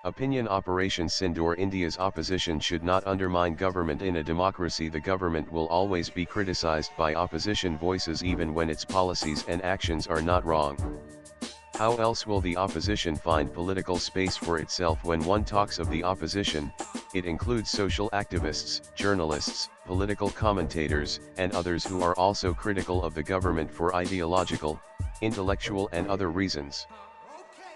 Opinion Operation Sindoor. India's opposition should not undermine government. In a democracy, the government will always be criticized by opposition voices even when its policies and actions are not wrong. How else will the opposition find political space for itself when one talks of the opposition? It includes social activists, journalists, political commentators, and others who are also critical of the government for ideological, intellectual and other reasons.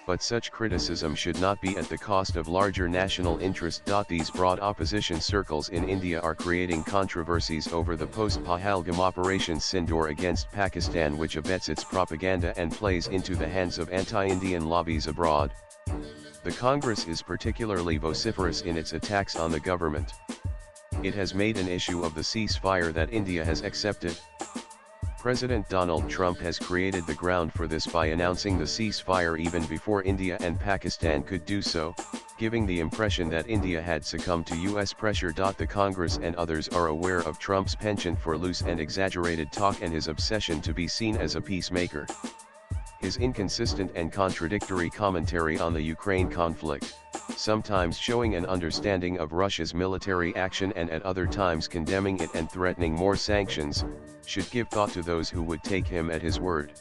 But such criticism should not be at the cost of larger national interest. These broad opposition circles in India are creating controversies over the post-Pahalgam Operation Sindoor against Pakistan, which abets its propaganda and plays into the hands of anti-Indian lobbies abroad. The Congress is particularly vociferous in its attacks on the government. It has made an issue of the ceasefire that India has accepted. President Donald Trump has created the ground for this by announcing the ceasefire even before India and Pakistan could do so, giving the impression that India had succumbed to US pressure. The Congress and others are aware of Trump's penchant for loose and exaggerated talk and his obsession to be seen as a peacemaker. His inconsistent and contradictory commentary on the Ukraine conflict, sometimes showing an understanding of Russia's military action and at other times condemning it and threatening more sanctions, should give thought to those who would take him at his word.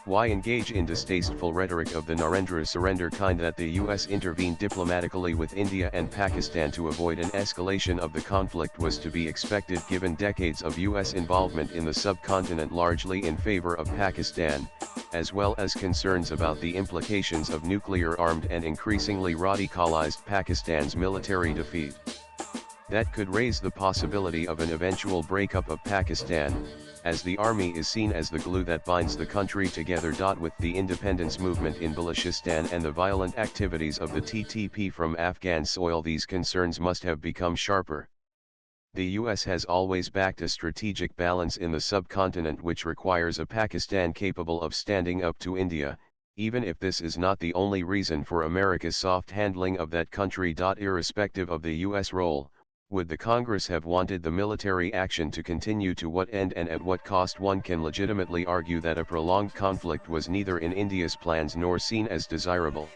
Why engage in distasteful rhetoric of the Narendra surrender kind that the US intervened diplomatically with India and Pakistan to avoid an escalation of the conflict was to be expected given decades of US involvement in the subcontinent largely in favor of Pakistan, as well as concerns about the implications of nuclear-armed and increasingly radicalized Pakistan's military defeat. That could raise the possibility of an eventual breakup of Pakistan, as the army is seen as the glue that binds the country together. With the independence movement in Balochistan and the violent activities of the TTP from Afghan soil, these concerns must have become sharper. The US has always backed a strategic balance in the subcontinent which requires a Pakistan capable of standing up to India, even if this is not the only reason for America's soft handling of that country. Irrespective of the US role, would the Congress have wanted the military action to continue? To what end and at what cost? One can legitimately argue that a prolonged conflict was neither in India's plans nor seen as desirable.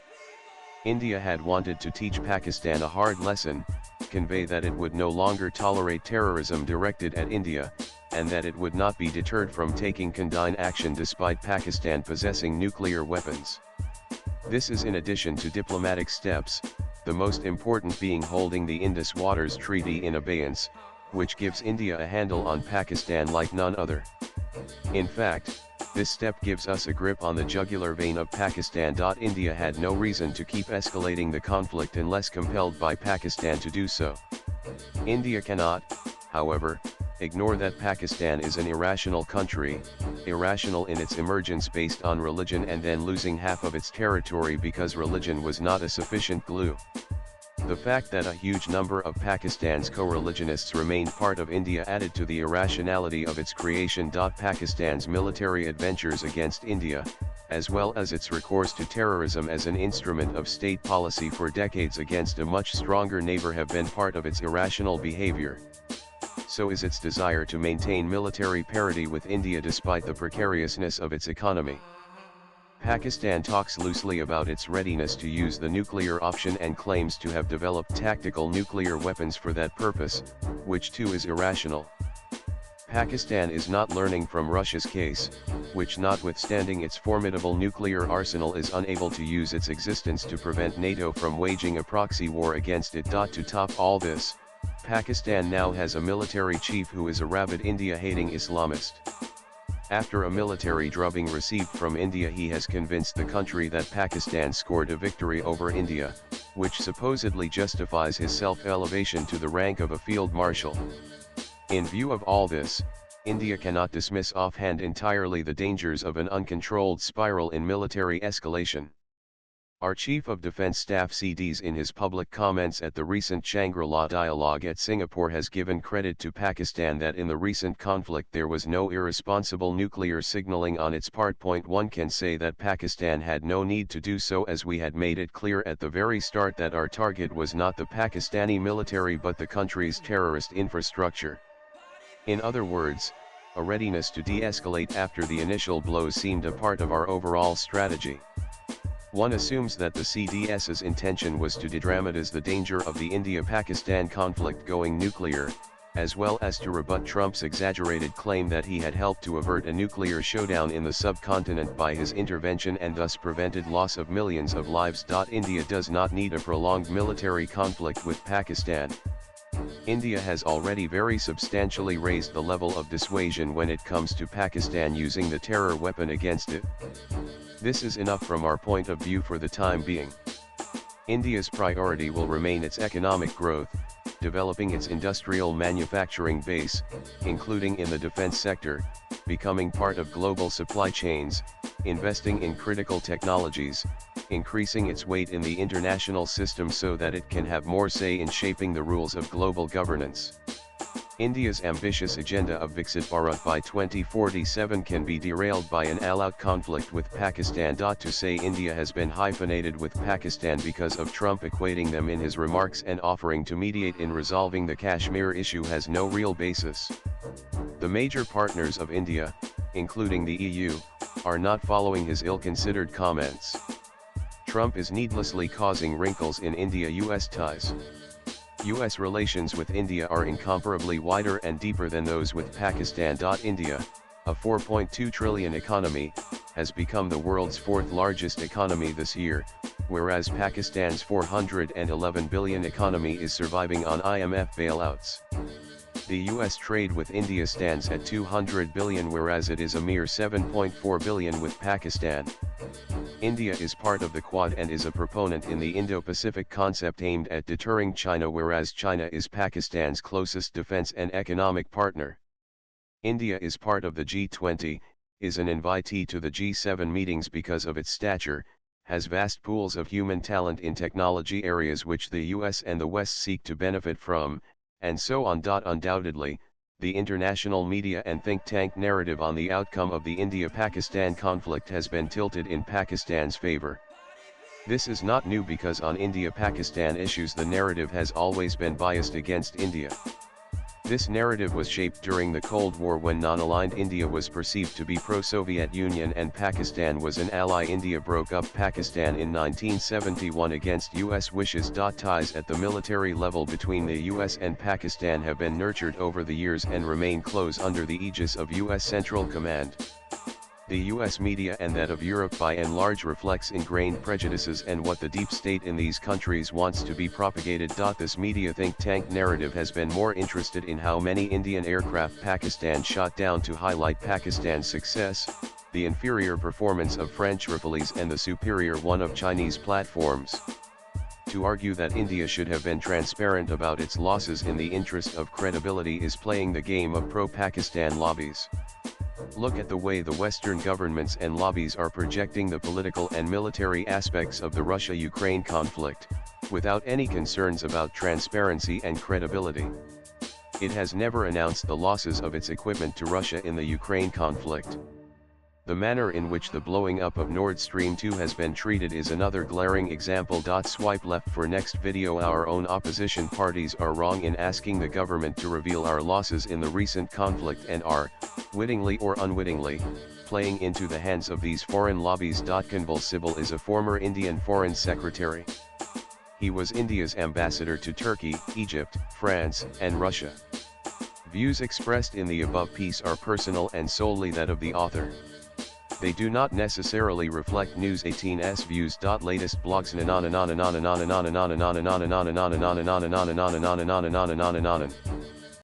India had wanted to teach Pakistan a hard lesson, convey that it would no longer tolerate terrorism directed at India, and that it would not be deterred from taking condign action despite Pakistan possessing nuclear weapons. This is in addition to diplomatic steps, the most important being holding the Indus Waters Treaty in abeyance, which gives India a handle on Pakistan like none other. In fact, this step gives us a grip on the jugular vein of Pakistan. India had no reason to keep escalating the conflict unless compelled by Pakistan to do so. India cannot, however, ignore that Pakistan is an irrational country, irrational in its emergence based on religion and then losing half of its territory because religion was not a sufficient glue. The fact that a huge number of Pakistan's co-religionists remained part of India added to the irrationality of its creation. Pakistan's military adventures against India, as well as its recourse to terrorism as an instrument of state policy for decades against a much stronger neighbor, have been part of its irrational behavior. So is its desire to maintain military parity with India despite the precariousness of its economy. Pakistan talks loosely about its readiness to use the nuclear option and claims to have developed tactical nuclear weapons for that purpose, which too is irrational. Pakistan is not learning from Russia's case, which notwithstanding its formidable nuclear arsenal is unable to use its existence to prevent NATO from waging a proxy war against it. To top all this, Pakistan now has a military chief who is a rabid India-hating Islamist. After a military drubbing received from India, he has convinced the country that Pakistan scored a victory over India, which supposedly justifies his self-elevation to the rank of a field marshal. In view of all this, India cannot dismiss offhand entirely the dangers of an uncontrolled spiral in military escalation. Our Chief of Defense Staff CDs in his public comments at the recent Shangri-La dialogue at Singapore has given credit to Pakistan that in the recent conflict there was no irresponsible nuclear signaling on its part. One can say that Pakistan had no need to do so, as we had made it clear at the very start that our target was not the Pakistani military but the country's terrorist infrastructure. In other words, a readiness to de-escalate after the initial blows seemed a part of our overall strategy. One assumes that the CDS's intention was to dramatize the danger of the India-Pakistan conflict going nuclear, as well as to rebut Trump's exaggerated claim that he had helped to avert a nuclear showdown in the subcontinent by his intervention and thus prevented loss of millions of lives. India does not need a prolonged military conflict with Pakistan. India has already very substantially raised the level of dissuasion when it comes to Pakistan using the terror weapon against it. This is enough from our point of view for the time being. India's priority will remain its economic growth, developing its industrial manufacturing base, including in the defense sector, becoming part of global supply chains, investing in critical technologies, increasing its weight in the international system so that it can have more say in shaping the rules of global governance. India's ambitious agenda of Viksit Bharat by 2047 can be derailed by an all-out conflict with Pakistan. To say India has been hyphenated with Pakistan because of Trump equating them in his remarks and offering to mediate in resolving the Kashmir issue has no real basis. The major partners of India, including the EU, are not following his ill-considered comments. Trump is needlessly causing wrinkles in India-US ties. US relations with India are incomparably wider and deeper than those with Pakistan. India, a 4.2 trillion economy, has become the world's fourth largest economy this year, whereas Pakistan's 411 billion economy is surviving on IMF bailouts. The US trade with India stands at 200 billion, whereas it is a mere 7.4 billion with Pakistan. India is part of the Quad and is a proponent in the Indo-Pacific concept aimed at deterring China, whereas China is Pakistan's closest defense and economic partner. India is part of the G20, is an invitee to the G7 meetings because of its stature, has vast pools of human talent in technology areas which the US and the West seek to benefit from, and so on. Undoubtedly, the international media and think tank narrative on the outcome of the India-Pakistan conflict has been tilted in Pakistan's favor. This is not new because on India-Pakistan issues the narrative has always been biased against India. This narrative was shaped during the Cold War when non-aligned India was perceived to be pro-Soviet Union and Pakistan was an ally. India broke up Pakistan in 1971 against US wishes. Ties at the military level between the US and Pakistan have been nurtured over the years and remain close under the aegis of US Central Command. The US media and that of Europe by and large reflects ingrained prejudices and what the deep state in these countries wants to be propagated. This media think tank narrative has been more interested in how many Indian aircraft Pakistan shot down to highlight Pakistan's success, the inferior performance of French Rafales and the superior one of Chinese platforms. To argue that India should have been transparent about its losses in the interest of credibility is playing the game of pro-Pakistan lobbies. Look at the way the Western governments and lobbies are projecting the political and military aspects of the Russia-Ukraine conflict, without any concerns about transparency and credibility. It has never announced the losses of its equipment to Russia in the Ukraine conflict. The manner in which the blowing up of Nord Stream 2 has been treated is another glaring example. Swipe left for next video. Our own opposition parties are wrong in asking the government to reveal our losses in the recent conflict and are, wittingly or unwittingly, playing into the hands of these foreign lobbies. Kanwal Sibal is a former Indian Foreign Secretary. He was India's ambassador to Turkey, Egypt, France, and Russia. Views expressed in the above piece are personal and solely that of the author. They do not necessarily reflect News 18's views. Latest blogs.